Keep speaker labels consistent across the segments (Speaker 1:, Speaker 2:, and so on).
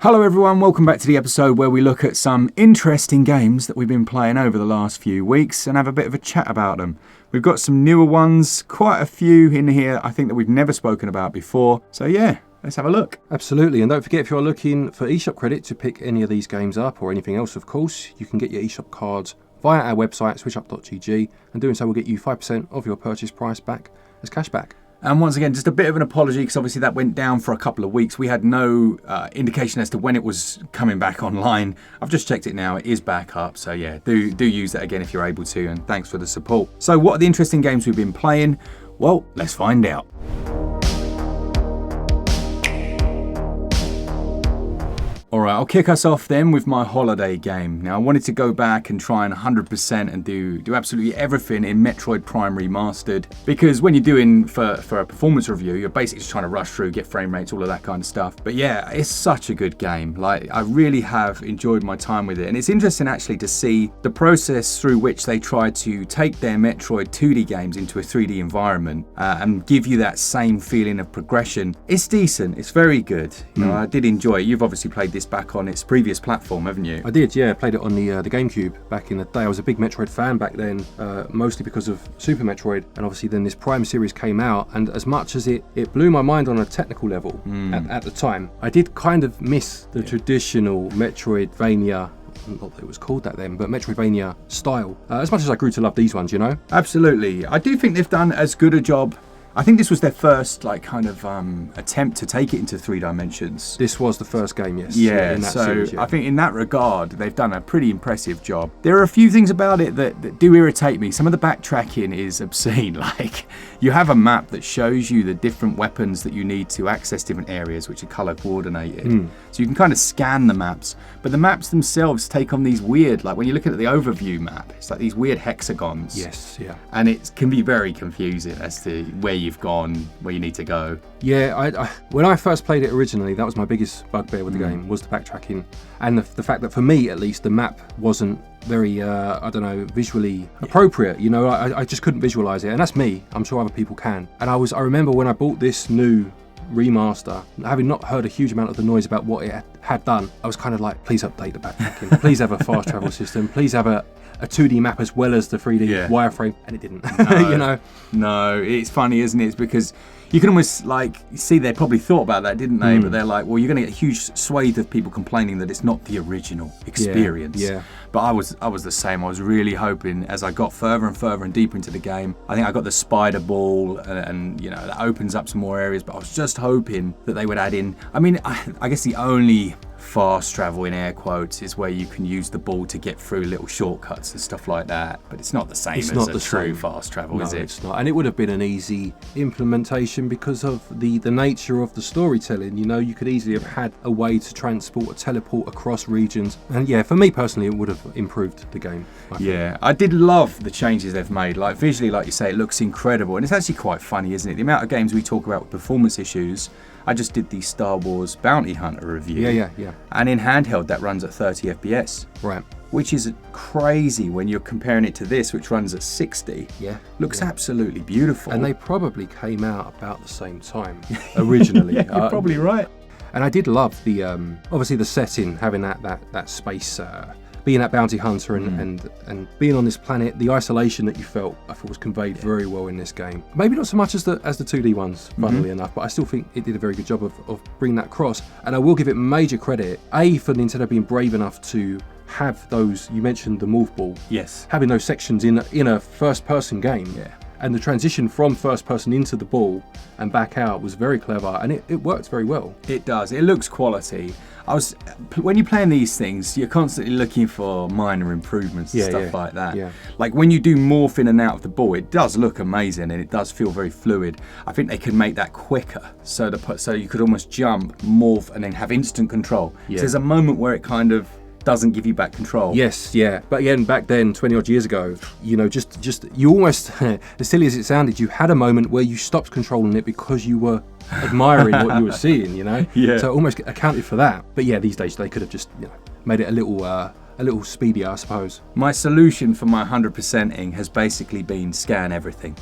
Speaker 1: Hello everyone, welcome back to the episode where we look at some interesting games that we've been playing over the last few weeks and have a bit of a chat about them. We've got some newer ones, quite a few in here I think that we've never spoken about before. So yeah, let's have a look.
Speaker 2: Absolutely, and don't forget if you're looking for eShop credit to pick any of these games up or anything else, of course, you can get your eShop cards via our website, SwitchUp.gg, and doing so will get you 5% of your purchase price back as cashback.
Speaker 1: And once again, just a bit of an apology because obviously that went down for a couple of weeks. We had no indication as to when it was coming back online. I've just checked it now. It is back up. So yeah, do use that again if you're able to. And thanks for the support. So what are the interesting games we've been playing? Well, let's find out. Alright, I'll kick us off then with my holiday game. Now I wanted to go back and try and 100% and do absolutely everything in Metroid Prime Remastered, because when you're doing for a performance review, you're basically just trying to rush through, get frame rates, all of that kind of stuff. But yeah, it's such a good game. Like, I really have enjoyed my time with it, and it's interesting actually to see the process through which they try to take their Metroid 2D games into a 3D environment and give you that same feeling of progression. It's decent, it's very good. You know, I did enjoy it. You've obviously played this back on its previous platform, haven't you?
Speaker 2: I did, yeah. Played it on the GameCube back in the day. I was a big Metroid fan back then, mostly because of Super Metroid, and obviously then this Prime series came out, and as much as it blew my mind on a technical level at the time, I did kind of miss the traditional Metroidvania, not that it was called that then, but Metroidvania style, as much as I grew to love these ones, you know?
Speaker 1: Absolutely. I do think they've done as good a job. I think this was their first attempt to take it into 3 dimensions.
Speaker 2: This was the first game, yes.
Speaker 1: Yeah,
Speaker 2: in that
Speaker 1: so
Speaker 2: series, yeah.
Speaker 1: I think in that regard, they've done a pretty impressive job. There are a few things about it that do irritate me. Some of the backtracking is obscene. Like, you have a map that shows you the different weapons that you need to access different areas, which are color coordinated. So you can kind of scan the maps, but the maps themselves take on these weird, like when you look at the overview map, it's like these weird hexagons.
Speaker 2: Yes, yeah.
Speaker 1: And it can be very confusing as to where you've gone, where you need to go.
Speaker 2: Yeah, I when I first played it originally, that was my biggest bugbear with the game, was the backtracking, and the fact that for me at least the map wasn't very visually appropriate. You know, I just couldn't visualize it, and that's me. I'm sure other people can. And I remember when I bought this new remaster, having not heard a huge amount of the noise about what it had done, I was kind of like, please update the backtracking, please have a fast travel system, please have a 2D map as well as the 3D wireframe, and it didn't.
Speaker 1: No,
Speaker 2: you know?
Speaker 1: No, it's funny, isn't it? It's because you can almost see they probably thought about that, didn't they? But they're like, well, you're going to get a huge swathe of people complaining that it's not the original experience.
Speaker 2: Yeah.
Speaker 1: But I was the same. I was really hoping as I got further and further and deeper into the game. I think I got the spider ball, and you know, that opens up some more areas. But I was just hoping that they would add in. I mean, I guess the only fast travel in air quotes is where you can use the ball to get through little shortcuts and stuff like that, but it's not the same as a true fast travel.
Speaker 2: No,
Speaker 1: is it?
Speaker 2: It's not, and it would have been an easy implementation because of the nature of the storytelling. You know, you could easily have had a way to transport or teleport across regions, and yeah, for me personally it would have improved the game.
Speaker 1: Yeah, I did love the changes they've made. Like visually, like you say, it looks incredible, and it's actually quite funny, isn't it? The amount of games we talk about with performance issues. I just did the Star Wars Bounty Hunter review.
Speaker 2: Yeah.
Speaker 1: And in handheld, that runs at 30 FPS.
Speaker 2: Right.
Speaker 1: Which is crazy when you're comparing it to this, which runs at 60.
Speaker 2: Yeah.
Speaker 1: Looks absolutely beautiful.
Speaker 2: And they probably came out about the same time originally.
Speaker 1: Yeah, you're probably right.
Speaker 2: And I did love the obviously the setting, having that space. Being that bounty hunter and being on this planet, the isolation that you felt, I thought was conveyed very well in this game. Maybe not so much as the 2D ones, funnily enough, but I still think it did a very good job of bringing that across. And I will give it major credit, for Nintendo being brave enough to have those, you mentioned the morph ball.
Speaker 1: Yes.
Speaker 2: Having those sections in a first-person game. Yeah. And the transition from first person into the ball and back out was very clever, and it works very well.
Speaker 1: It does. It looks quality. When you're playing these things, you're constantly looking for minor improvements and stuff like that. Yeah. Like when you do morph in and out of the ball, it does look amazing and it does feel very fluid. I think they could make that quicker so you could almost jump, morph, and then have instant control. Yeah. So there's a moment where it kind of doesn't give you back control.
Speaker 2: Yes, yeah. But again, back then, 20 odd years ago, you know, just you almost, as silly as it sounded, you had a moment where you stopped controlling it because you were admiring what you were seeing, you know?
Speaker 1: Yeah.
Speaker 2: So it almost accounted for that. But yeah, these days they could have just, you know, made it a little speedier, I suppose.
Speaker 1: My solution for my 100%ing has basically been scan everything.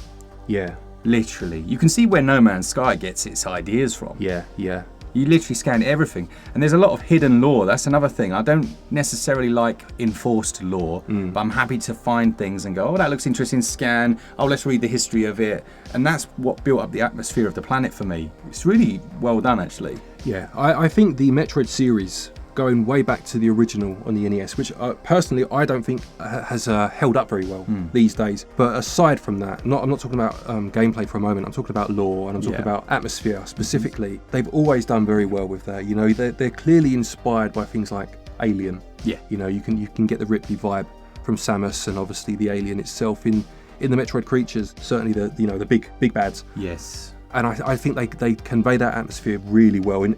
Speaker 2: Yeah.
Speaker 1: Literally. You can see where No Man's Sky gets its ideas from.
Speaker 2: Yeah, yeah.
Speaker 1: You literally scan everything. And there's a lot of hidden lore. That's another thing. I don't necessarily like enforced lore, but I'm happy to find things and go, oh, that looks interesting, scan. Oh, let's read the history of it. And that's what built up the atmosphere of the planet for me. It's really well done, actually.
Speaker 2: Yeah, I think the Metroid series, going way back to the original on the NES, which personally I don't think has held up very well these days. But aside from that, I'm not talking about gameplay for a moment. I'm talking about lore, and I'm talking about atmosphere specifically. They've always done very well with that. You know, they're clearly inspired by things like Alien. Yeah, you know, you can get the Ripley vibe from Samus, and obviously the alien itself in the Metroid creatures. Certainly the big bads.
Speaker 1: Yes. And
Speaker 2: I think they convey that atmosphere really well in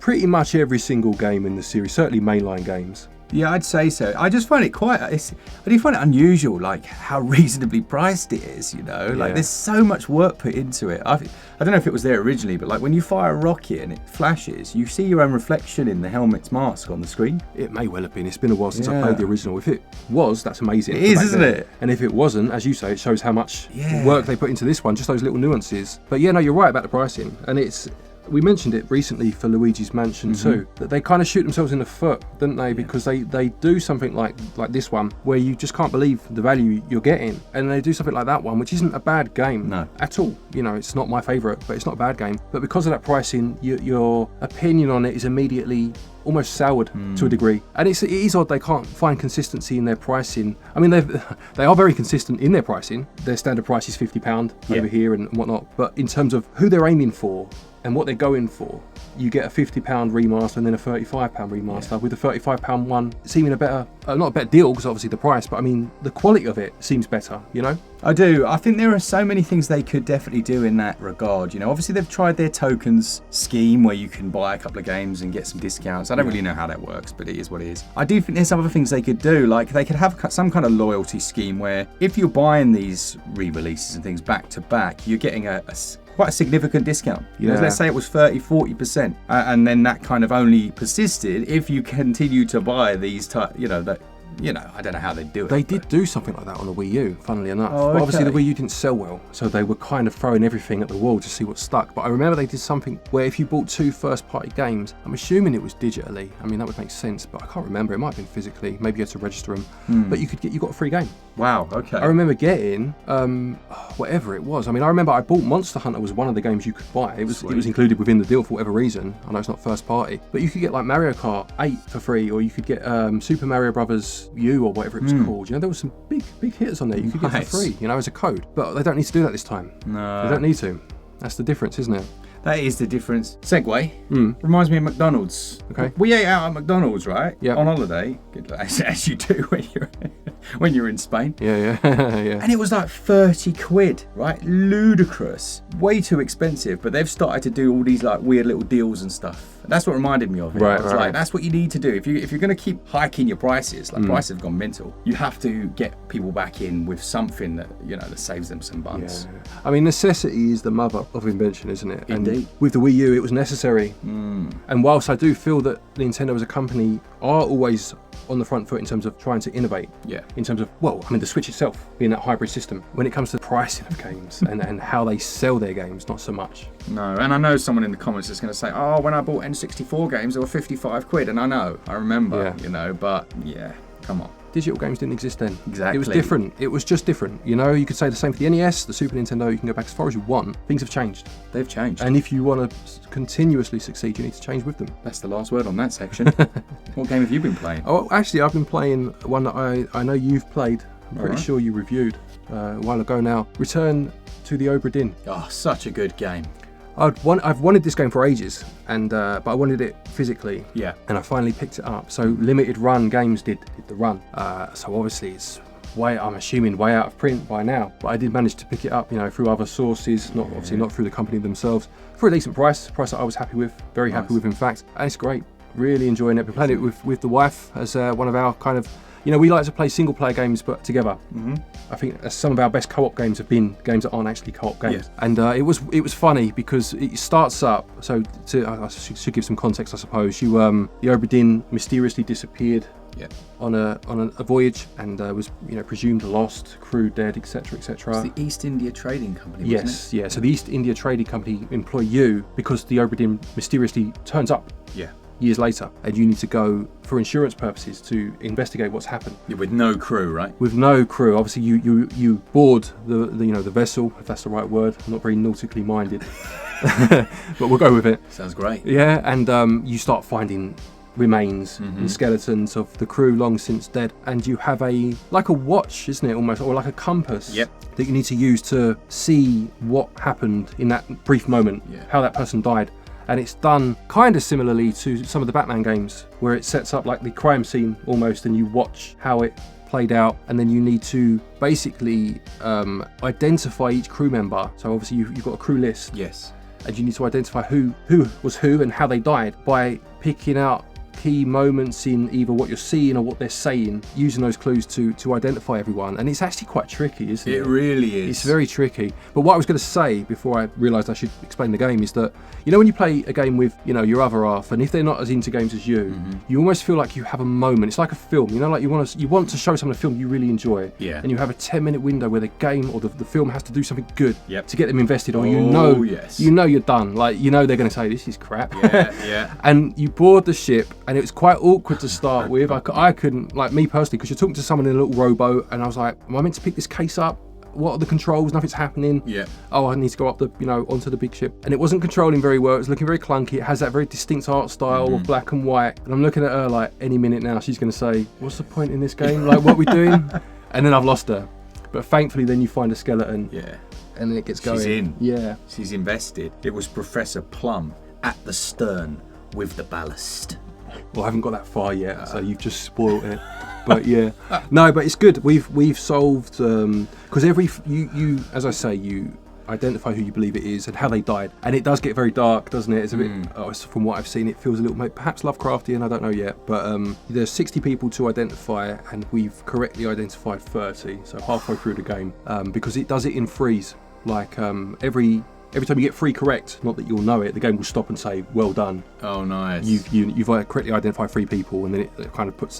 Speaker 2: pretty much every single game in the series, certainly mainline games.
Speaker 1: Yeah, I'd say so. I just find it I do find it unusual, like how reasonably priced it is, you know? Like there's so much work put into it. I don't know if it was there originally, but like when you fire a rocket and it flashes, you see your own reflection in the helmet's mask on the screen.
Speaker 2: It may well have been. It's been a while since I played the original. If it was, that's amazing.
Speaker 1: It is, isn't it?
Speaker 2: And if it wasn't, as you say, it shows how much work they put into this one, just those little nuances. But yeah, no, you're right about the pricing. And we mentioned it recently for Luigi's Mansion 2, that they kind of shoot themselves in the foot, don't they? Because they do something like this one, where you just can't believe the value you're getting. And they do something like that one, which isn't a bad game at all. You know, it's not my favourite, but it's not a bad game. But because of that pricing, your opinion on it is immediately almost soured to a degree. And it is odd they can't find consistency in their pricing. I mean, they are very consistent in their pricing. Their standard price is £50 over here and whatnot. But in terms of who they're aiming for and what they're going for, you get a £50 remaster and then a £35 remaster, with the £35 one seeming a better, not a better deal because obviously the price, but I mean the quality of it seems better, you know?
Speaker 1: I do. I think there are so many things they could definitely do in that regard. You know, obviously they've tried their tokens scheme where you can buy a couple of games and get some discounts. I don't really know how that works, but it is what it is. I do think there's some other things they could do. Like they could have some kind of loyalty scheme where if you're buying these re-releases and things back to back, you're getting quite a significant discount. You know, let's say it was 30-40%, and then that kind of only persisted if you continue to buy these I don't know how they do it.
Speaker 2: They did do something like that on the Wii U, funnily enough. But obviously the Wii U didn't sell well, so they were kind of throwing everything at the wall to see what stuck. But I remember they did something where if you bought 2 first-party games, I'm assuming it was digitally. I mean, that would make sense, but I can't remember. It might have been physically. Maybe you had to register them. But you got a free game.
Speaker 1: Wow, okay.
Speaker 2: I remember getting whatever it was. I mean, I remember I bought Monster Hunter was one of the games you could buy. It was included within the deal for whatever reason. I know it's not first party, but you could get like Mario Kart 8 for free, or you could get Super Mario Brothers U or whatever it was called. You know, there was some big hitters on there you could get for free, you know, as a code. But they don't need to do that this time. No. They don't need to. That's the difference, isn't it?
Speaker 1: That is the difference. Segue. Reminds me of McDonald's.
Speaker 2: Okay.
Speaker 1: We ate out at McDonald's, right?
Speaker 2: Yeah.
Speaker 1: On holiday, as you do when you're in Spain.
Speaker 2: Yeah.
Speaker 1: And it was like 30 quid, right? Ludicrous. Way too expensive. But they've started to do all these like weird little deals and stuff. That's what reminded me of it.
Speaker 2: Right,
Speaker 1: like, that's what you need to do. If you're going to keep hiking your prices, like prices have gone mental, you have to get people back in with something that, you know, that saves them some bucks.
Speaker 2: Yeah. I mean, necessity is the mother of invention, isn't it?
Speaker 1: Indeed.
Speaker 2: And with the Wii U, it was necessary. And whilst I do feel that Nintendo as a company are always on the front foot in terms of trying to innovate.
Speaker 1: Yeah.
Speaker 2: In terms of, well, I mean, the Switch itself being that hybrid system, when it comes to the pricing of games and how they sell their games, not so much.
Speaker 1: No, and I know someone in the comments is going to say, oh, when I bought N64 games, they were 55 quid. And I remember, you know, but yeah, come on.
Speaker 2: Digital games didn't exist then.
Speaker 1: Exactly.
Speaker 2: It was different. It was just different. You know, you could say the same for the NES, the Super Nintendo, you can go back as far as you want. Things have changed.
Speaker 1: They've changed.
Speaker 2: And if you want to continuously succeed, you need to change with them.
Speaker 1: That's the last word on that section. What game have you been playing?
Speaker 2: Oh, actually, I've been playing one that I know you've played. I'm pretty sure you reviewed a while ago now. Return to the Obra Dinn.
Speaker 1: Oh, such a good game.
Speaker 2: I've wanted this game for ages, and but I wanted it physically.
Speaker 1: Yeah.
Speaker 2: And I finally picked it up. So limited run games did the run. So obviously it's I'm assuming way out of print by now. But I did manage to pick it up, you know, through other sources, obviously not through the company themselves, for a decent price that I was happy with, very happy with in fact. And it's great. Really enjoying it. Been playing it with the wife as one of our kind of, you know, we like to play single player games but together. I think some of our best co-op games have been games that aren't actually co-op games. Yeah. And it was funny because it starts up, so I should give some context I suppose. The Obra Dinn mysteriously disappeared
Speaker 1: Yeah.
Speaker 2: on a voyage and was presumed lost, crew dead, etc., etc.
Speaker 1: It's the East India Trading Company, wasn't
Speaker 2: Yes, yeah. So the East India Trading Company employ you because the Obra Dinn mysteriously turns up
Speaker 1: it? Yeah.
Speaker 2: years later, and you need to go for insurance purposes to investigate what's happened.
Speaker 1: Yeah, with no crew, right?
Speaker 2: With no crew, obviously you board the vessel, if that's the right word. I'm not very nautically minded, but we'll go with it.
Speaker 1: Sounds great.
Speaker 2: Yeah, and you start finding remains and skeletons of the crew long since dead, and you have a watch, isn't it, almost, or like a compass.
Speaker 1: Yep.
Speaker 2: That you need to use to see what happened in that brief moment, how that person died. And it's done kind of similarly to some of the Batman games, where it sets up like the crime scene almost, and you watch how it played out, and then you need to basically identify each crew member. So obviously you've got a crew list.
Speaker 1: Yes.
Speaker 2: And you need to identify who was who and how they died by picking out key moments in either what you're seeing or what they're saying, using those clues to identify everyone. And it's actually quite tricky, isn't it?
Speaker 1: It really is.
Speaker 2: It's very tricky. But what I was going to say before I realised I should explain the game is that, when you play a game with, your other half, and if they're not as into games as you, you almost feel like you have a moment. It's like a film, like you want to show someone a film you really enjoy.
Speaker 1: Yeah.
Speaker 2: And you have a 10-minute window where the game or the film has to do something good to get them invested, or
Speaker 1: yes.
Speaker 2: you're done. Like, they're going to say, this is crap.
Speaker 1: Yeah.
Speaker 2: And you board the ship, and it was quite awkward to start with. I couldn't, like me personally, because you're talking to someone in a little rowboat, and I was like, am I meant to pick this case up? What are the controls? Nothing's happening.
Speaker 1: Yeah.
Speaker 2: Oh, I need to go up onto the big ship. And it wasn't controlling very well. It was looking very clunky. It has that very distinct art style of black and white. And I'm looking at her like, any minute now, she's going to say, what's the point in this game? Like, what are we doing? And then I've lost her. But thankfully, then you find a skeleton.
Speaker 1: Yeah.
Speaker 2: And then it gets going.
Speaker 1: She's in.
Speaker 2: Yeah.
Speaker 1: She's invested. It was Professor Plum at the stern with the ballast.
Speaker 2: Well, I haven't got that far yet, so you've just spoiled it. But yeah, no, but it's good. We've solved because you as I say, you identify who you believe it is and how they died, and it does get very dark, doesn't it? It's a bit. From what I've seen, it feels a little perhaps Lovecraftian. I don't know yet, but there's 60 people to identify, and we've correctly identified 30. So halfway through the game, because it does it in threes. Like every time you get 3 correct, not that you'll know it, the game will stop and say, well done.
Speaker 1: Oh, nice.
Speaker 2: You've correctly identified 3 people, and then it kind of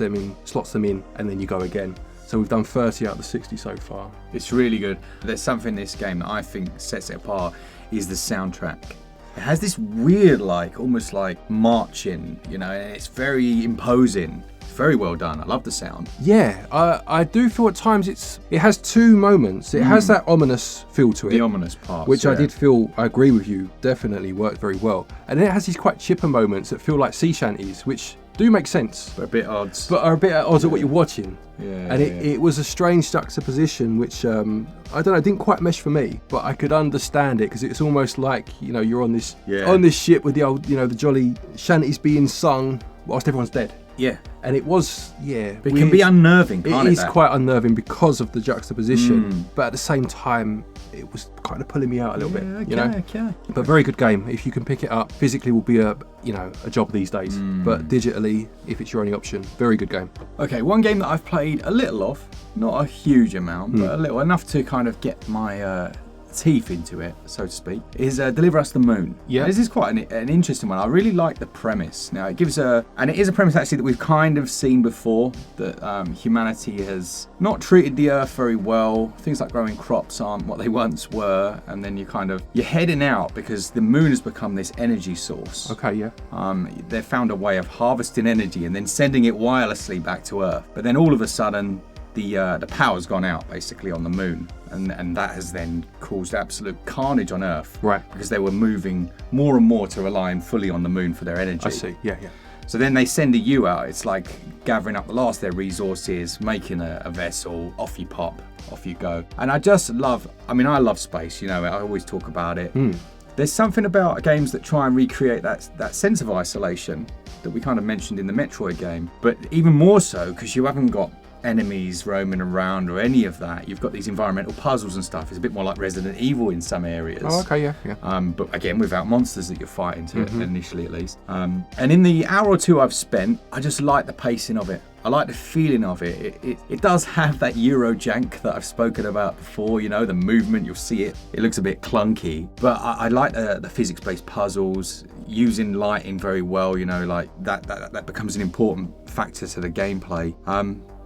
Speaker 2: slots them in, and then you go again. So we've done 30 out of the 60 so far.
Speaker 1: It's really good. There's something in this game that I think sets it apart, is the soundtrack. It has this weird, almost like marching, and it's very imposing. Very well done. I love the sound.
Speaker 2: Yeah, I do feel at times it has 2 moments. It has that ominous feel to it.
Speaker 1: The ominous part.
Speaker 2: Which I did feel, I agree with you, definitely worked very well. And then it has these quite chipper moments that feel like sea shanties, which do make sense.
Speaker 1: But a bit odds.
Speaker 2: But are a bit at odds at what you're watching.
Speaker 1: Yeah.
Speaker 2: And it was a strange juxtaposition, which, I don't know, didn't quite mesh for me. But I could understand it, because it's almost like, you're on this ship with the old, the jolly shanties being sung whilst everyone's dead.
Speaker 1: Yeah.
Speaker 2: And it was,
Speaker 1: But it can be unnerving, can't it?
Speaker 2: It is quite unnerving because of the juxtaposition. But at the same time, it was kind of pulling me out a little bit.
Speaker 1: Okay.
Speaker 2: But very good game. If you can pick it up, physically will be a job these days. But digitally, if it's your only option, very good game.
Speaker 1: Okay, one game that I've played a little of, not a huge amount, but a little, enough to kind of get my teeth into it, so to speak, is Deliver Us the Moon.
Speaker 2: Yeah.
Speaker 1: This is quite an interesting one. I really like the premise. Now, it is a premise actually that we've kind of seen before, that humanity has not treated the earth very well. Things like growing crops aren't what they once were, and then you're heading out because the moon has become this energy source.
Speaker 2: Okay, yeah.
Speaker 1: They've found a way of harvesting energy and then sending it wirelessly back to earth. But then all of a sudden, the power's gone out basically on the moon, and that has then caused absolute carnage on Earth.
Speaker 2: Right.
Speaker 1: Because they were moving more and more to relying fully on the moon for their energy.
Speaker 2: I see. Yeah.
Speaker 1: So then they send a U out. It's like gathering up the last of their resources, making a vessel, off you pop, off you go. And I love space, I always talk about it. There's something about games that try and recreate that sense of isolation that we kind of mentioned in the Metroid game, but even more so because you haven't got enemies roaming around or any of that. You've got these environmental puzzles and stuff. It's a bit more like Resident Evil in some areas.
Speaker 2: Oh, okay, yeah.
Speaker 1: But again, without monsters that you're fighting to initially, at least. And in the hour or two I've spent, I just like the pacing of it. I like the feeling of it. It does have that Euro jank that I've spoken about before, you know, the movement, you'll see it. It looks a bit clunky, but I like the physics-based puzzles, using lighting very well, you know, like that becomes an important factor to the gameplay.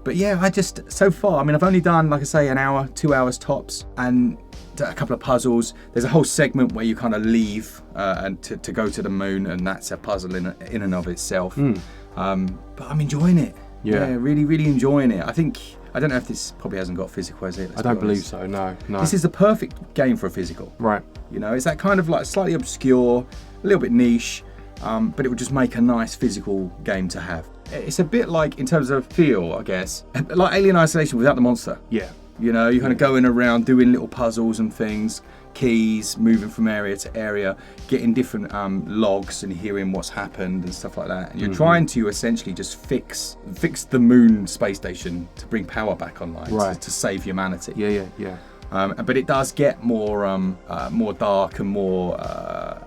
Speaker 1: But yeah, so far, I mean, I've only done, like I say, an hour, 2 hours tops, and a couple of puzzles. There's a whole segment where you kind of leave and to go to the moon, and that's a puzzle in and of itself. But I'm enjoying it. Yeah, really, really enjoying it. I don't know if this probably hasn't got physical, has it?
Speaker 2: I don't believe so, no.
Speaker 1: This is the perfect game for a physical.
Speaker 2: Right.
Speaker 1: You know, it's that kind of like slightly obscure, a little bit niche, but it would just make a nice physical game to have. It's a bit like, in terms of feel, I guess, like Alien Isolation without the monster.
Speaker 2: Yeah.
Speaker 1: You know, you're kind of going around doing little puzzles and things, keys, moving from area to area, getting different logs and hearing what's happened and stuff like that. And you're trying to essentially just fix the moon space station to bring power back online, to save humanity.
Speaker 2: Yeah.
Speaker 1: But it does get more dark and more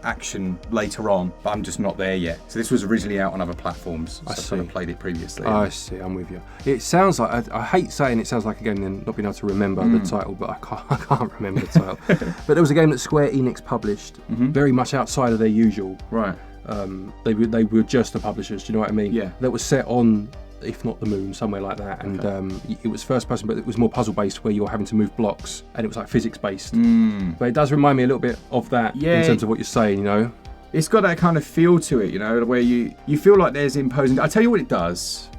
Speaker 1: action later on, but I'm just not there yet. So this was originally out on other platforms, so I played it previously.
Speaker 2: I see, I'm with you. It sounds like, I hate saying it sounds like a game and not being able to remember the title, but I can't remember the title. But there was a game that Square Enix published, very much outside of their usual.
Speaker 1: Right.
Speaker 2: They were just the publishers, do you know what I mean?
Speaker 1: Yeah.
Speaker 2: That was set on, if not the moon, somewhere like that, and it was first person, but it was more puzzle based, where you're having to move blocks, and it was like physics based. But it does remind me a little bit of that in terms of what you're saying, you know.
Speaker 1: It's got that kind of feel to it, you know, where you feel like there's imposing. I tell you what it does.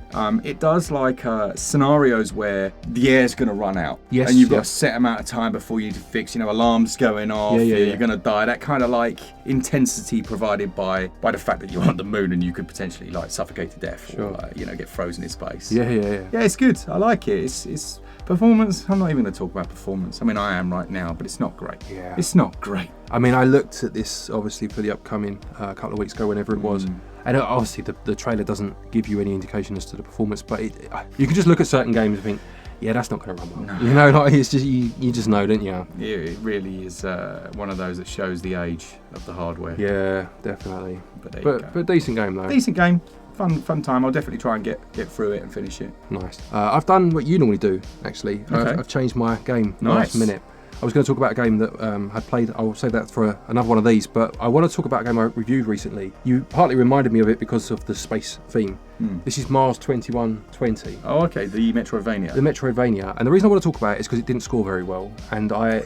Speaker 1: It does like scenarios where the air's going to run out, and you've got a set amount of time before you to fix, you know, alarms going off, you're going to die. That kind of like intensity provided by the fact that you're on the moon and you could potentially like suffocate to death, or you know, get frozen in space. Yeah, it's good. I like it. It's performance. I'm not even going to talk about performance. I mean, I am right now, but it's not great.
Speaker 2: Yeah,
Speaker 1: it's not great.
Speaker 2: I mean, I looked at this obviously for the upcoming couple of weeks ago, whenever it was. And obviously the trailer doesn't give you any indication as to the performance, but you can just look at certain games and think, yeah, that's not going to run well. No. You know, like it's just you just know, don't you?
Speaker 1: Yeah, it really is one of those that shows the age of the hardware.
Speaker 2: Yeah, definitely. But decent game though.
Speaker 1: Decent game. Fun time. I'll definitely try and get through it and finish it.
Speaker 2: Nice. I've done what you normally do, actually.
Speaker 1: Okay.
Speaker 2: I've changed my game last minute. I was going to talk about a game that I'd played. I'll save that for another one of these, but I want to talk about a game I reviewed recently. You partly reminded me of it because of the space theme. This is Mars 2120.
Speaker 1: Oh, okay, the Metroidvania.
Speaker 2: The Metroidvania. And the reason I want to talk about it is because it didn't score very well. And I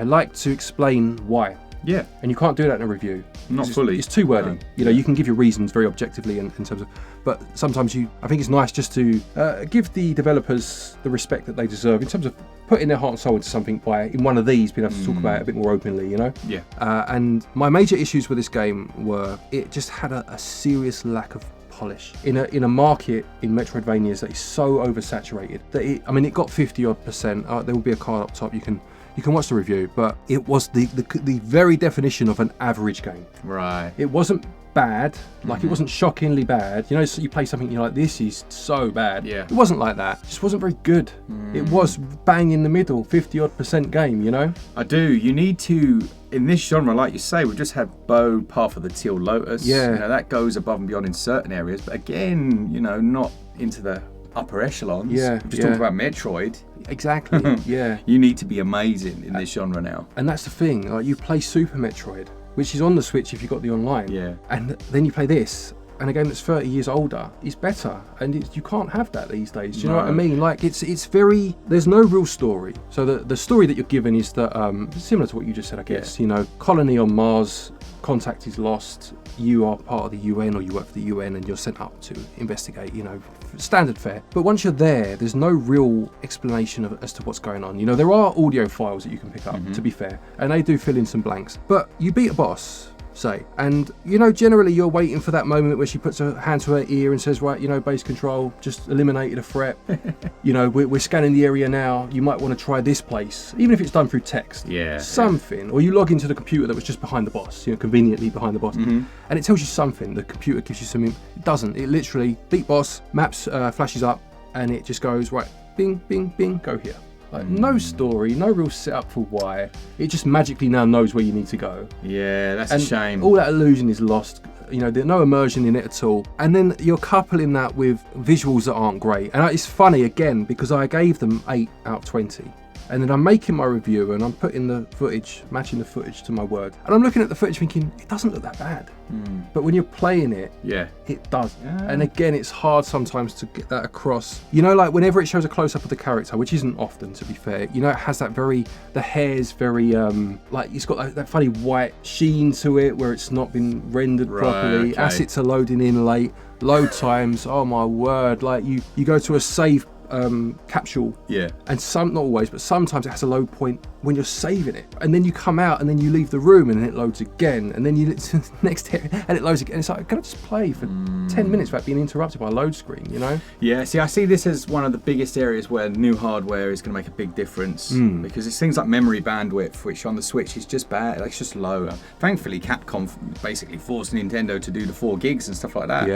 Speaker 2: like to explain why.
Speaker 1: Yeah.
Speaker 2: And you can't do that in a review.
Speaker 1: Not fully.
Speaker 2: It's too wordy.
Speaker 1: No.
Speaker 2: You know, you can give your reasons very objectively in terms of, but sometimes I think it's nice just to give the developers the respect that they deserve in terms of putting their heart and soul into something by, in one of these, being able to talk about it a bit more openly, you know?
Speaker 1: Yeah.
Speaker 2: And my major issues with this game were, it just had a serious lack of polish in a market in Metroidvanias that is so oversaturated that it got 50-odd%. There will be a card up top. You can watch the review, but it was the very definition of an average game.
Speaker 1: Right.
Speaker 2: It wasn't bad, like it wasn't shockingly bad. You know, so you play something, you're like, this is so bad.
Speaker 1: Yeah.
Speaker 2: It wasn't like that. It just wasn't very good. It was bang in the middle, 50-odd% game, you know?
Speaker 1: I do. You need to, in this genre, like you say, we've just had Bow, Path of the Teal Lotus.
Speaker 2: Yeah.
Speaker 1: You know, that goes above and beyond in certain areas, but again, you know, not into the upper echelons.
Speaker 2: Yeah.
Speaker 1: We're just talking about Metroid.
Speaker 2: Exactly. Yeah.
Speaker 1: You need to be amazing in this genre now.
Speaker 2: And that's the thing. Like, you play Super Metroid, which is on the Switch if you've got the online.
Speaker 1: Yeah.
Speaker 2: And then you play this, and a game that's 30 years older is better. And you can't have that these days. Do you know what I mean? Like, it's very, there's no real story. So the story that you're given is that, similar to what you just said, I guess, you know, colony on Mars, contact is lost, you are part of the UN or you work for the UN and you're sent up to investigate, you know, standard fare. But once you're there's no real explanation as to what's going on. You know, there are audio files that you can pick up, to be fair, and they do fill in some blanks. But you beat a boss, say, and you know, generally you're waiting for that moment where she puts her hand to her ear and says, right, you know, base control, just eliminated a threat. You know, we're scanning the area now, you might want to try this place, even if it's done through text.
Speaker 1: Yeah.
Speaker 2: Something. Or you log into the computer that was just behind the boss, you know, conveniently behind the boss, and it tells you something. The computer gives you something. It doesn't. It literally, beat boss, maps flashes up, and it just goes, right, bing, bing, bing, go here. Like, no story, no real setup for why. It just magically now knows where you need to go.
Speaker 1: Yeah, that's
Speaker 2: and
Speaker 1: a shame.
Speaker 2: All that illusion is lost. you know, there's no immersion in it at all. And then you're coupling that with visuals that aren't great. And it's funny again because I gave them 8 out of 20. And then I'm making my review and I'm putting the footage, matching the footage to my word. And I'm looking at the footage thinking, it doesn't look that bad. But when you're playing it, it does. And again, it's hard sometimes to get that across. You know, like whenever it shows a close-up of the character, which isn't often to be fair, you know, it has that the hair's very, like it's got that funny white sheen to it where it's not been rendered properly. Assets are loading in late, load times, oh my word. Like you go to a save capsule, and not always, but sometimes it has a load point when you're saving it, and then you come out and then you leave the room and then it loads again, and then you to the next area and it loads again. It's like, can I just play for 10 minutes without being interrupted by a load screen, you know? Yeah,
Speaker 1: see, I see this as one of the biggest areas where new hardware is going to make a big difference, because it's things like memory bandwidth, which on the Switch is just bad, like, it's just low. Thankfully, Capcom basically forced Nintendo to do the 4 gigs and stuff like that.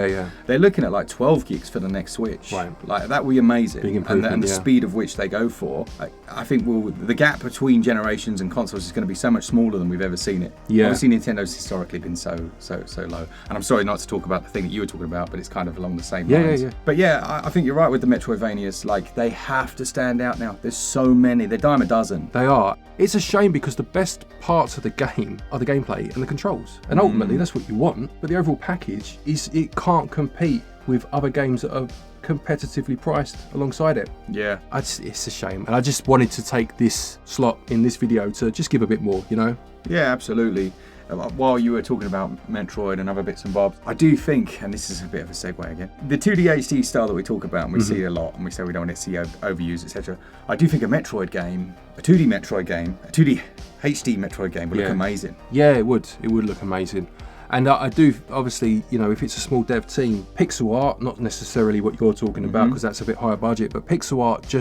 Speaker 1: They're looking at like 12 gigs for the next Switch. Like, that would be amazing. And the speed of which they go for, I think the gap between generations and consoles is going to be so much smaller than we've ever seen it. Obviously, Nintendo's historically been so low. And I'm sorry not to talk about the thing that you were talking about, but it's kind of along the same lines. But I think you're right with the Metroidvanias. Like, they have to stand out now. There's so many. They're dime a dozen.
Speaker 2: They are. It's a shame because the best parts of the game are the gameplay and the controls. And ultimately, that's what you want. But the overall package it can't compete with other games that are competitively priced alongside it. It's a shame, and I just wanted to take this slot in this video to just give a bit more, you know?
Speaker 1: Absolutely. While you were talking about Metroid and other bits and bobs, I do think, and this is a bit of a segue again, the 2D HD style that we talk about and we see a lot, and we say we don't want to see overuse, etc. I do think a Metroid game, a 2D Metroid game, a 2D HD Metroid game would look amazing.
Speaker 2: It would look amazing. And I do, obviously, you know, if it's a small dev team, pixel art, not necessarily what you're talking about because that's a bit higher budget, but pixel art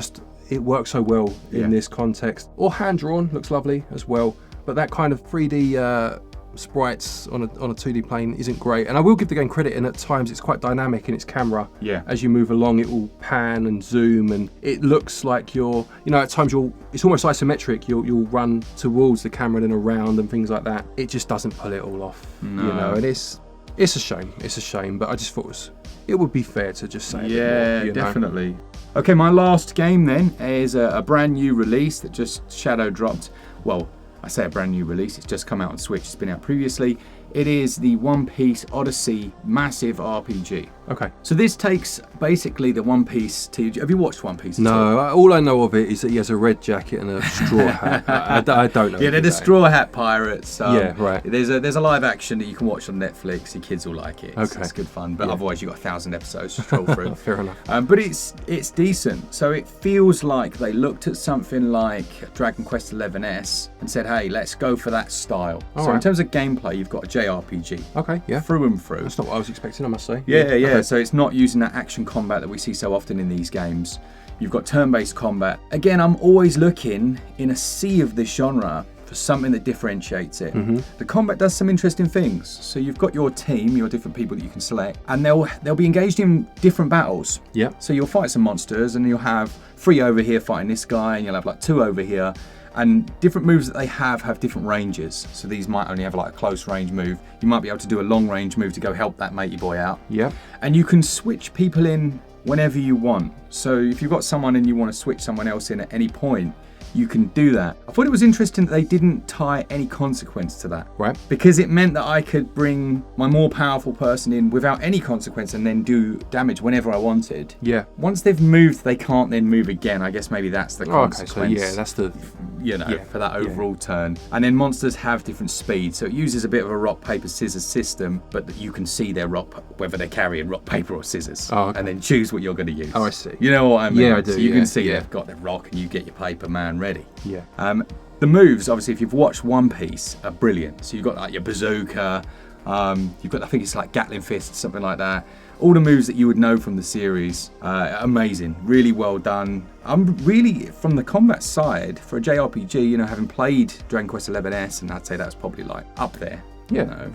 Speaker 2: it works so well in this context. Or hand-drawn, looks lovely as well. But that kind of 3D sprites on a 2D plane isn't great. And I will give the game credit, and at times it's quite dynamic in its camera. As you move along, it will pan and zoom, and it looks like you know, at times it's almost isometric. You'll run towards the camera and then around and things like that. It just doesn't pull it all off, you know, and it's a shame. It's a shame, but I just thought it would be fair to just say a bit more, you know?
Speaker 1: Definitely. Okay, my last game then is a brand new release that just shadow dropped. Well, I say a brand new release, it's just come out on Switch, it's been out previously. It is the Piece Odyssey massive RPG.
Speaker 2: Okay.
Speaker 1: So this takes basically the One Piece to... Have you watched One Piece?
Speaker 2: No, all I know of it is that he has a red jacket and a straw hat. I don't know.
Speaker 1: They're the Straw Hat Pirates.
Speaker 2: Right.
Speaker 1: There's a live action that you can watch on Netflix. Your kids will like it. It's good fun. But otherwise, you've got 1,000 episodes to scroll through.
Speaker 2: Fair enough.
Speaker 1: But it's decent. So it feels like they looked at something like Dragon Quest XI's and said, hey, let's go for that style. In terms of gameplay, you've got a JRPG.
Speaker 2: Okay,
Speaker 1: Through and through.
Speaker 2: That's not what I was expecting, I must say.
Speaker 1: Yeah. Okay. So it's not using that action combat that we see so often in these games. You've got turn-based combat. Again, I'm always looking in a sea of this genre for something that differentiates it. The combat does some interesting things. So you've got your team, your different people that you can select, and they'll be engaged in different battles. So you'll fight some monsters, and you'll have 3 over here fighting this guy, and you'll have like 2 over here. And different moves that they have different ranges. So these might only have like a close range move. You might be able to do a long range move to go help that matey boy out. And you can switch people in whenever you want. So if you've got someone and you want to switch someone else in at any point, you can do that. I thought it was interesting that they didn't tie any consequence to that. Because it meant that I could bring my more powerful person in without any consequence and then do damage whenever I wanted. Once they've moved, they can't then move again. I guess maybe that's the consequence.
Speaker 2: Okay, so that's the...
Speaker 1: for that overall turn. And then monsters have different speeds. So it uses a bit of a rock, paper, scissors system, but that you can see their whether they're carrying rock, paper or scissors. And then choose what you're going to use.
Speaker 2: I see.
Speaker 1: You know what I mean?
Speaker 2: Yeah, I do.
Speaker 1: So you can see they've got their rock and you get your paper man ready.
Speaker 2: The
Speaker 1: moves, obviously, if you've watched One Piece, are brilliant. So you've got like your bazooka, you've got, I think it's like Gatling fist, something like that. All the moves that you would know from the series, amazing, really well done. I'm really, from the combat side, for a JRPG, you know, having played Dragon Quest XI's, and I'd say that's probably like up there.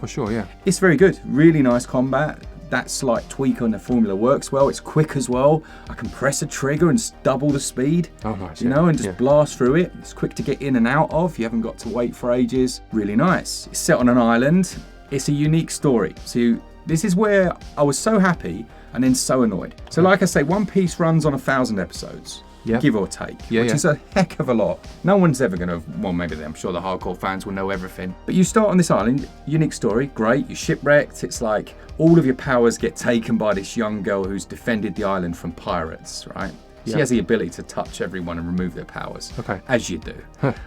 Speaker 2: For sure,
Speaker 1: It's very good, really nice combat. That slight tweak on the formula works well. It's quick as well. I can press a trigger and double the speed.
Speaker 2: Nice.
Speaker 1: You know, and just blast through it. It's quick to get in and out of. You haven't got to wait for ages. Really nice. It's set on an island. It's a unique story. So this is where I was so happy and then so annoyed. So like I say, One Piece runs on 1,000 episodes.
Speaker 2: Yeah.
Speaker 1: Give or take, which is a heck of a lot. No one's ever going to, well, maybe I'm sure the hardcore fans will know everything. But you start on this island, unique story, great, you're shipwrecked. It's like all of your powers get taken by this young girl who's defended the island from pirates, right? She has the ability to touch everyone and remove their powers, as you do.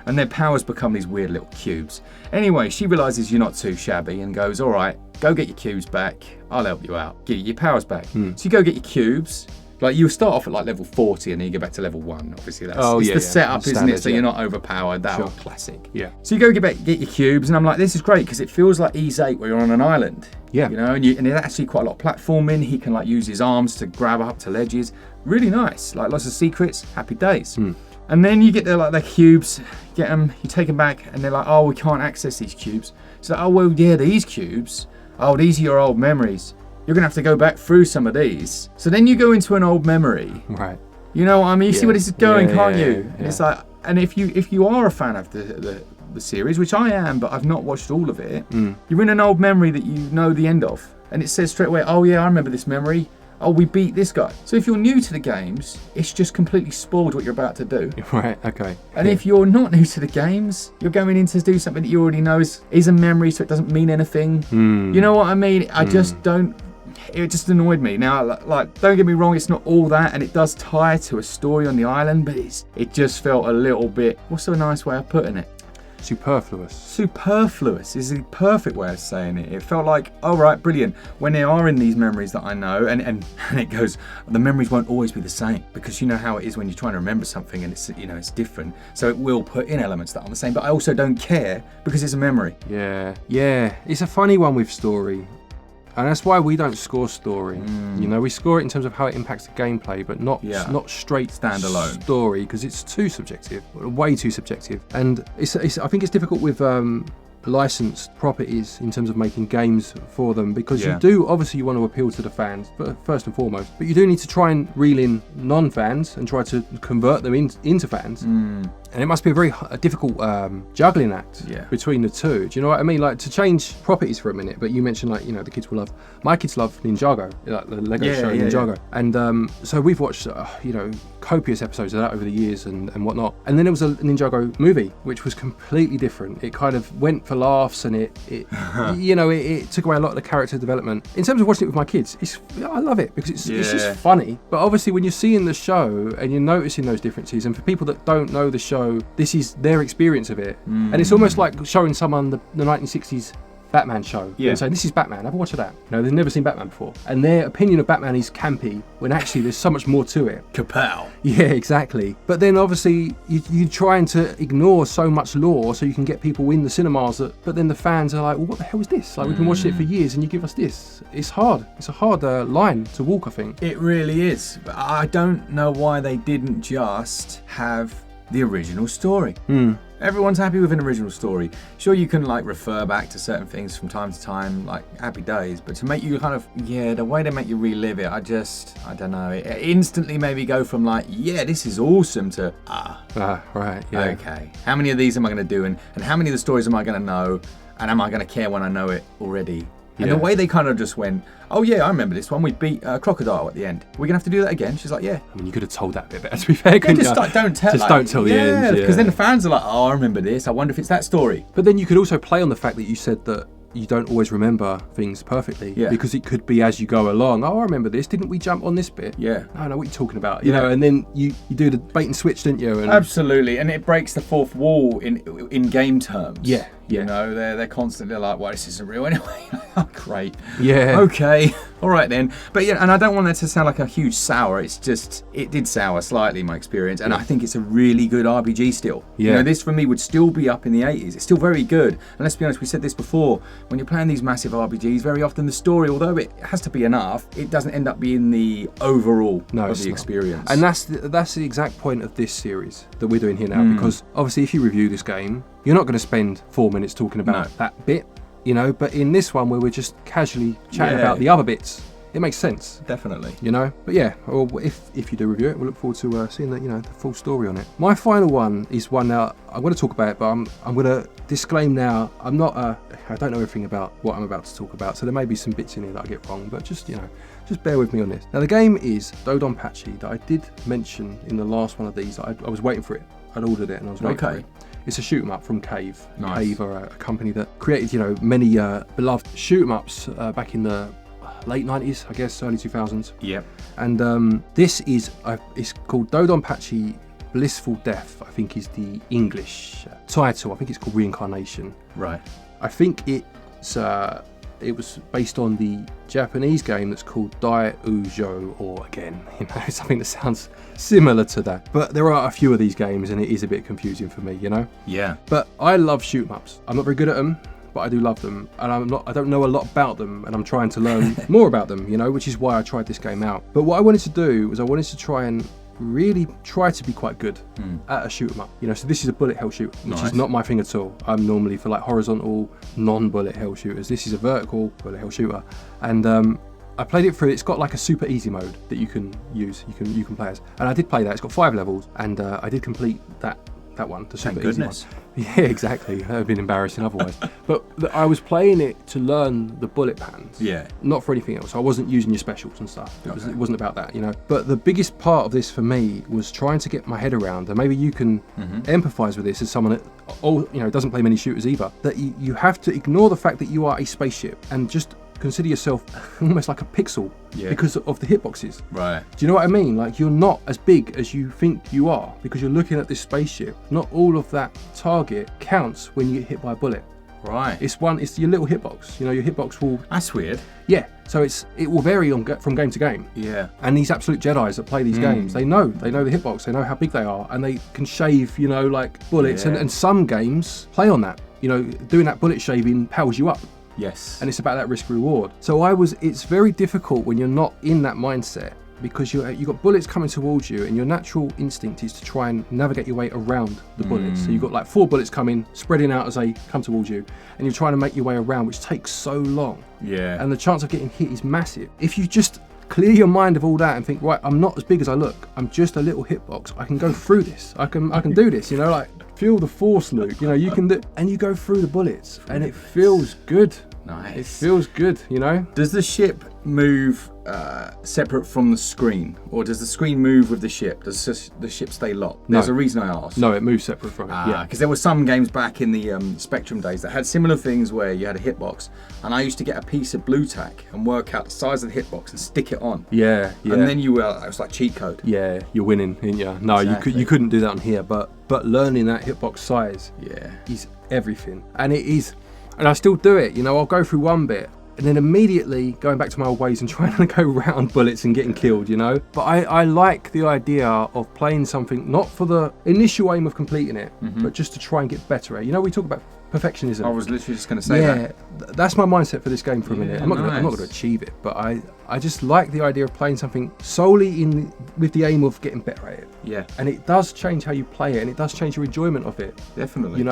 Speaker 1: And their powers become these weird little cubes. Anyway, she realises you're not too shabby and goes, all right, go get your cubes back. I'll help you out. Get your powers back. So you go get your cubes. Like, you start off at like level 40 and then you go back to level 1. Obviously, that's the setup, isn't it? So you're not overpowered. That old classic.
Speaker 2: Yeah.
Speaker 1: So you go get your cubes, and I'm like, this is great because it feels like Ys 8 where you're on an island.
Speaker 2: Yeah.
Speaker 1: You know, and there's actually quite a lot of platforming. He can like use his arms to grab up to ledges. Really nice. Like lots of secrets. Happy days. And then you get the cubes, get them, you take them back, and they're like, oh, we can't access these cubes. So, oh well, yeah, these cubes. Oh, these are your old memories. You're going to have to go back through some of these. So then you go into an old memory.
Speaker 2: Right.
Speaker 1: You know what I mean? You see where this is going, can't you?
Speaker 2: Yeah.
Speaker 1: And it's like, and if you are a fan of the series, which I am, but I've not watched all of it, you're in an old memory that you know the end of. And it says straight away, oh yeah, I remember this memory. Oh, we beat this guy. So if you're new to the games, it's just completely spoiled what you're about to do.
Speaker 2: Right, okay.
Speaker 1: And if you're not new to the games, you're going in to do something that you already know is a memory, so it doesn't mean anything. You know what I mean? I just don't... It just annoyed me. Now, like, don't get me wrong, it's not all that, and it does tie to a story on the island, but it just felt a little bit... What's a nice way of putting it?
Speaker 2: Superfluous.
Speaker 1: Superfluous is the perfect way of saying it. It felt like, oh right, brilliant. When they are in these memories that I know, and it goes, the memories won't always be the same, because you know how it is when you're trying to remember something and it's, you know, it's different. So it will put in elements that are the same, but I also don't care because it's a memory.
Speaker 2: Yeah. It's a funny one with story. And that's why we don't score story. You know, we score it in terms of how it impacts the gameplay, but not straight
Speaker 1: standalone
Speaker 2: story, because it's too subjective, way too subjective. And I think it's difficult with licensed properties in terms of making games for them, because you do, obviously you want to appeal to the fans first and foremost, but you do need to try and reel in non-fans and try to convert them into fans. And it must be a very difficult juggling act between the two. Do you know what I mean? Like, to change properties for a minute, but you mentioned, like, you know, the kids will love... My kids love Ninjago, like the Lego show Ninjago. And so we've watched, you know, copious episodes of that over the years and whatnot. And then there was a Ninjago movie, which was completely different. It kind of went for laughs, and it you know, it took away a lot of the character development. In terms of watching it with my kids, I love it because it's just funny. But obviously when you're seeing the show and you're noticing those differences, and for people that don't know the show, this is their experience of it. And it's almost like showing someone the 1960s Batman show and saying, this is Batman, have a watch of that. You know, they've never seen Batman before, and their opinion of Batman is campy, when actually there's so much more to it.
Speaker 1: Kapow. Yeah,
Speaker 2: exactly. But then obviously you're trying to ignore so much lore so you can get people in the cinemas, but then the fans are like, well, what the hell is this? Like, we've been watching it for years and you give us this. It's hard. It's a hard line to walk, I think.
Speaker 1: It really is. But I don't know why they didn't just have the original story. Everyone's happy with an original story. Sure, you can like refer back to certain things from time to time, like happy days, but to make you kind of, the way they make you relive it, I don't know. It instantly made me go from like, this is awesome to,
Speaker 2: right,
Speaker 1: okay. How many of these am I going to do, and how many of the stories am I going to know, and am I going to care when I know it already? And the way they kind of just went, oh yeah, I remember this one. We beat Crocodile at the end. We're going to have to do that again? She's like, yeah.
Speaker 2: I mean, you could have told that a bit better, to be fair, couldn't you?
Speaker 1: Don't tell.
Speaker 2: Just don't tell the end.
Speaker 1: Because then the fans are like, oh, I remember this. I wonder if it's that story.
Speaker 2: But then you could also play on the fact that you said that you don't always remember things perfectly, because it could be as you go along. Oh, I remember this. Didn't we jump on this bit?
Speaker 1: Yeah.
Speaker 2: No, what are you talking about? You know, and then you do the bait and switch, didn't you? And
Speaker 1: absolutely, and it breaks the fourth wall in game terms.
Speaker 2: Yeah.
Speaker 1: You know, they're constantly like, well, this isn't real anyway. Oh, great.
Speaker 2: Yeah.
Speaker 1: Okay. All right then. But and I don't want that to sound like a huge sour. It's just, it did sour slightly, my experience. And I think it's a really good RPG still.
Speaker 2: Yeah.
Speaker 1: You know, this for me would still be up in the 80s. It's still very good. And let's be honest, we said this before, when you're playing these massive RPGs, very often the story, although it has to be enough, it doesn't end up being the overall of the experience.
Speaker 2: And that's the exact point of this series that we're doing here now, because obviously if you review this game, you're not going to spend 4 minutes talking about that bit, you know, but in this one where we're just casually chatting about the other bits, it makes sense.
Speaker 1: Definitely.
Speaker 2: You know, but yeah, or if you do review it, we'll look forward to seeing the the full story on it. My final one is one now I'm going to talk about, but I'm going to disclaim now. I don't know everything about what I'm about to talk about, so there may be some bits in here that I get wrong, but just just bear with me on this. Now the game is DoDonPachi that I did mention in the last one of these. I was waiting for it. I'd ordered it and I was waiting for it. It's a shoot 'em up from Cave.
Speaker 1: Nice.
Speaker 2: Cave are a company that created many beloved shoot 'em ups back in the late 90s, I guess, early 2000s.
Speaker 1: Yep.
Speaker 2: And this is it's called DoDonPachi Blissful Death, I think is the English title. I think it's called Reincarnation.
Speaker 1: Right.
Speaker 2: I think it was based on the Japanese game that's called Dai Ujo, or again, something that sounds similar to that. But there are a few of these games and it is a bit confusing for me,
Speaker 1: Yeah.
Speaker 2: But I love shoot 'em ups. I'm not very good at them, but I do love them, and I don't know a lot about them, and I'm trying to learn more about them, which is why I tried this game out. But what I wanted to do was I wanted to try and really try to be quite good at a shoot 'em up. So this is a bullet hell shoot, which is not my thing at all. I'm normally for like horizontal, non-bullet hell shooters. This is a vertical bullet hell shooter, and I played it through. It's got like a super easy mode that you can use. You can play as, and I did play that. It's got 5 levels, and I did complete that one, the super easy one. Yeah, exactly. That would have been embarrassing otherwise. But I was playing it to learn the bullet patterns.
Speaker 1: Yeah.
Speaker 2: Not for anything else. I wasn't using your specials and stuff. It wasn't about that, But the biggest part of this for me was trying to get my head around, and maybe you can empathise with this as someone that doesn't play many shooters either, that you have to ignore the fact that you are a spaceship and just consider yourself almost like a pixel because of the hitboxes.
Speaker 1: Right.
Speaker 2: Do you know what I mean? Like, you're not as big as you think you are because you're looking at this spaceship. Not all of that target counts when you get hit by a bullet.
Speaker 1: Right.
Speaker 2: It's your little hitbox. Your hitbox will.
Speaker 1: That's weird.
Speaker 2: Yeah. So it will vary from game to game.
Speaker 1: Yeah.
Speaker 2: And these absolute Jedis that play these games, they know the hitbox. They know how big they are, and they can shave, like bullets.
Speaker 1: Yeah.
Speaker 2: And some games play on that. Doing that bullet shaving powers you up.
Speaker 1: Yes.
Speaker 2: And it's about that risk reward. So it's very difficult when you're not in that mindset, because you've got bullets coming towards you, and your natural instinct is to try and navigate your way around the bullets. So you've got like 4 bullets coming, spreading out as they come towards you, and you're trying to make your way around, which takes so long.
Speaker 1: Yeah.
Speaker 2: And the chance of getting hit is massive. If you just clear your mind of all that and think, right, I'm not as big as I look. I'm just a little hitbox. I can go through this. I can do this, like feel the force, Luke. You can do, and you go through the bullets, and it feels good.
Speaker 1: Nice.
Speaker 2: It feels good,
Speaker 1: Does the ship move separate from the screen, or does the screen move with the ship? Does the ship stay locked? There's a reason I asked.
Speaker 2: No, it moves separate from it. Yeah,
Speaker 1: because there were some games back in the Spectrum days that had similar things where you had a hitbox, and I used to get a piece of blue tack and work out the size of the hitbox and stick it on.
Speaker 2: Yeah.
Speaker 1: And then it was like cheat code.
Speaker 2: Yeah, you're winning, ain't you? No,
Speaker 1: exactly.
Speaker 2: you couldn't do that on here, but learning that hitbox size is everything, and it is. And I still do it, I'll go through one bit and then immediately going back to my old ways and trying to go round bullets and getting killed, But I like the idea of playing something not for the initial aim of completing it, but just to try and get better at it. We talk about perfectionism.
Speaker 1: I was literally just going to say that.
Speaker 2: That's my mindset for this game for a minute. I'm not
Speaker 1: nice.
Speaker 2: going to achieve it, but I just like the idea of playing something solely with the aim of getting better at it.
Speaker 1: Yeah.
Speaker 2: And it does change how you play it, and it does change your enjoyment of it.
Speaker 1: Definitely.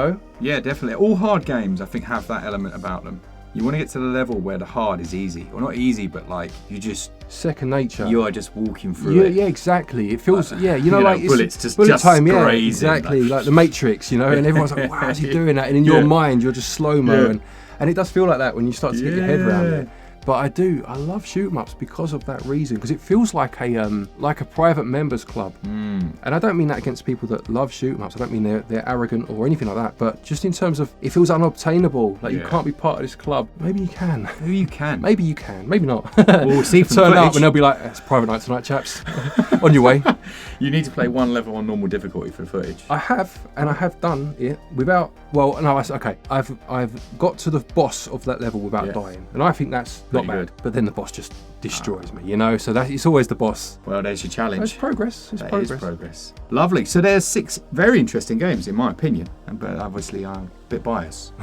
Speaker 1: Yeah, definitely. All hard games, I think, have that element about them. You want to get to the level where the hard is easy. Well, not easy, but like you just...
Speaker 2: second nature.
Speaker 1: You are just walking through it.
Speaker 2: Yeah, exactly. It feels, like
Speaker 1: bullets
Speaker 2: it's bullet time,
Speaker 1: grazing,
Speaker 2: exactly. Like the Matrix, and everyone's like, wow, how's he doing that? And in your mind, you're just slow-mo. And it does feel like that when you start to get your head around it. But I love shoot 'em ups because of that reason, because it feels like a private members club. And I don't mean that against people that love shoot 'em ups. I don't mean they're arrogant or anything like that. But just in terms of, it feels unobtainable. Like you can't be part of this club. Maybe you can.
Speaker 1: Maybe you can.
Speaker 2: Maybe you can. Maybe not.
Speaker 1: We'll see from
Speaker 2: Turn
Speaker 1: footage.
Speaker 2: up and they'll be like, it's private night tonight, chaps. On your way.
Speaker 1: You need to play one level on normal difficulty for the footage.
Speaker 2: I have done it without. Well, no, okay. I've got to the boss of that level without dying, and I think that's not bad.
Speaker 1: Good.
Speaker 2: But then the boss just destroys me, So that it's always the boss.
Speaker 1: Well, there's your challenge.
Speaker 2: It's progress. It's progress.
Speaker 1: Is progress. Lovely. So there's 6 very interesting games in my opinion, but obviously I'm a bit biased.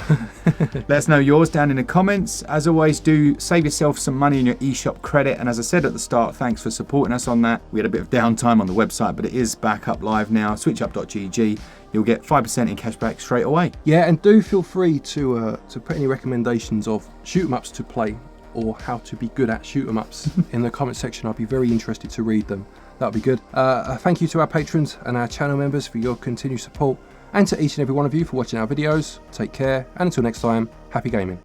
Speaker 1: Let us know yours down in the comments. As always, do save yourself some money in your eShop credit. And as I said at the start, thanks for supporting us on that. We had a bit of downtime on the website, but it is back up live now. SwitchUp.gg. You'll get 5% in cashback straight away.
Speaker 2: Yeah, and do feel free to put any recommendations of shoot 'em ups to play or how to be good at shoot 'em ups in the comment section. I'd be very interested to read them. That would be good. Thank you to our patrons and our channel members for your continued support, and to each and every one of you for watching our videos. Take care, and until next time, happy gaming.